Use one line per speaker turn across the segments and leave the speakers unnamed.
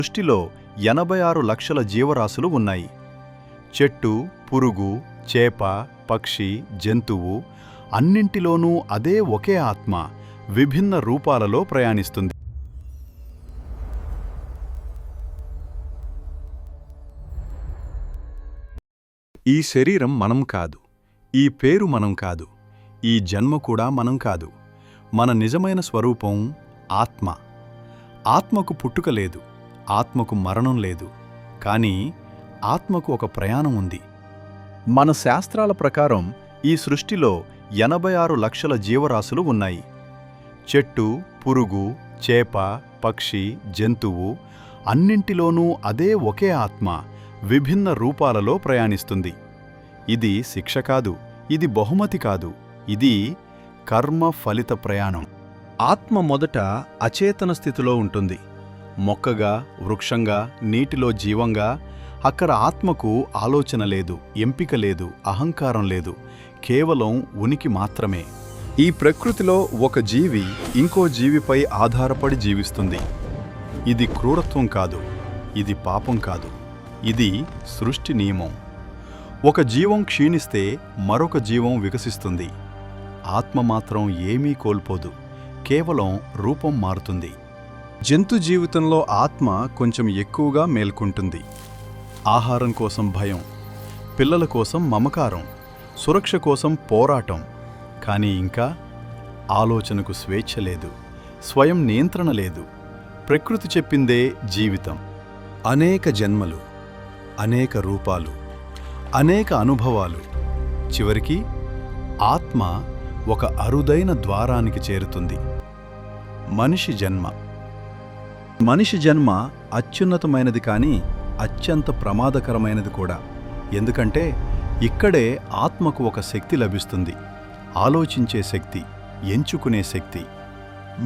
సృష్టిలో 86 లక్షల జీవరాశులు ఉన్నాయి. చెట్టు, పురుగు, చేప, పక్షి, జంతువు అన్నింటిలోనూ అదే ఒకే ఆత్మ విభిన్న రూపాలలో ప్రయాణిస్తుంది. ఈ శరీరం మనం కాదు, ఈ పేరు మనం కాదు, ఈ జన్మ కూడా మనం కాదు. మన నిజమైన స్వరూపం ఆత్మ. ఆత్మకు పుట్టుక లేదు, ఆత్మకు మరణం లేదు, కానీ ఆత్మకు ఒక ప్రయాణం ఉంది. మన శాస్త్రాల ప్రకారం ఈ సృష్టిలో 86 లక్షల జీవరాశులు ఉన్నాయి. చెట్టు, పురుగు, చేప, పక్షి, జంతువు అన్నింటిలోనూ అదే ఒకే ఆత్మ విభిన్న రూపాలలో ప్రయాణిస్తుంది. ఇది శిక్ష కాదు, ఇది బహుమతి కాదు, ఇది కర్మ ఫలిత ప్రయాణం. ఆత్మ మొదట అచేతన స్థితిలో ఉంటుంది. మొక్కగా, వృక్షంగా, నీటిలో జీవంగా. అక్కడ ఆత్మకు ఆలోచన లేదు, ఎంపిక లేదు, అహంకారం లేదు, కేవలం ఉనికి మాత్రమే. ఈ ప్రకృతిలో ఒక జీవి ఇంకో జీవిపై ఆధారపడి జీవిస్తుంది. ఇది క్రూరత్వం కాదు, ఇది పాపం కాదు, ఇది సృష్టి నియమం. ఒక జీవం క్షీణిస్తే మరొక జీవం వికసిస్తుంది. ఆత్మ మాత్రం ఏమీ కోల్పోదు, కేవలం రూపం మారుతుంది. జంతు జీవితంలో ఆత్మ కొంచెం ఎక్కువగా మేల్కొంటుంది. ఆహారం కోసం భయం, పిల్లల కోసం మమకారం, సురక్ష కోసం పోరాటం. కానీ ఇంకా ఆలోచనకు స్వేచ్ఛ లేదు, స్వయం నియంత్రణ లేదు. ప్రకృతి చెప్పిందే జీవితం. అనేక జన్మలు, అనేక రూపాలు, అనేక అనుభవాలు. చివరికి ఆత్మ ఒక అరుదైన ద్వారానికి చేరుతుంది. మనిషి జన్మ. మనిషి జన్మ అత్యున్నతమైనది, కానీ అత్యంత ప్రమాదకరమైనది కూడా. ఎందుకంటే ఇక్కడే ఆత్మకు ఒక శక్తి లభిస్తుంది. ఆలోచించే శక్తి, ఎంచుకునే శక్తి.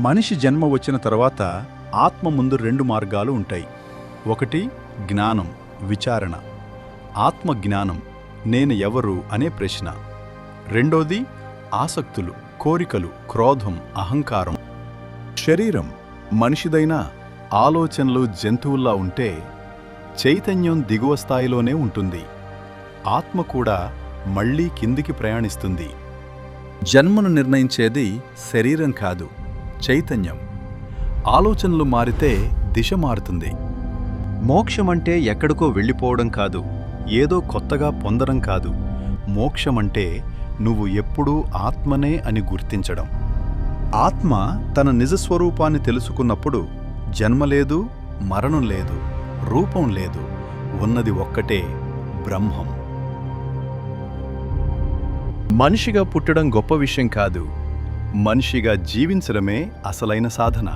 మనిషి జన్మ వచ్చిన తర్వాత ఆత్మ ముందు 2 మార్గాలు ఉంటాయి. ఒకటి జ్ఞానం, విచారణ. ఆత్మ జ్ఞానం, నేను ఎవరు అనే ప్రశ్న. రెండోది ఆసక్తులు, కోరికలు, క్రోధం, అహంకారం. శరీరం మనిషిదైనా ఆలోచనలు జంతువుల్లా ఉంటే చైతన్యం దిగువ స్థాయిలోనే ఉంటుంది. ఆత్మ కూడా మళ్లీ కిందికి ప్రయాణిస్తుంది. జన్మను నిర్ణయించేది శరీరం కాదు, చైతన్యం. ఆలోచనలు మారితే దిశ మారుతుంది. మోక్షమంటే ఎక్కడికో వెళ్ళిపోవడం కాదు, ఏదో కొత్తగా పొందడం కాదు. మోక్షమంటే నువ్వు ఎప్పుడూ ఆత్మనే అని గుర్తించడం. ఆత్మ తన నిజస్వరూపాన్ని తెలుసుకున్నప్పుడు జన్మ లేదు, మరణం లేదు, రూపం లేదు, ఉన్నది ఒక్కటే బ్రహ్మం. మనిషిగా పుట్టడం గొప్ప విషయం కాదు, మనిషిగా జీవించడమే అసలైన సాధన.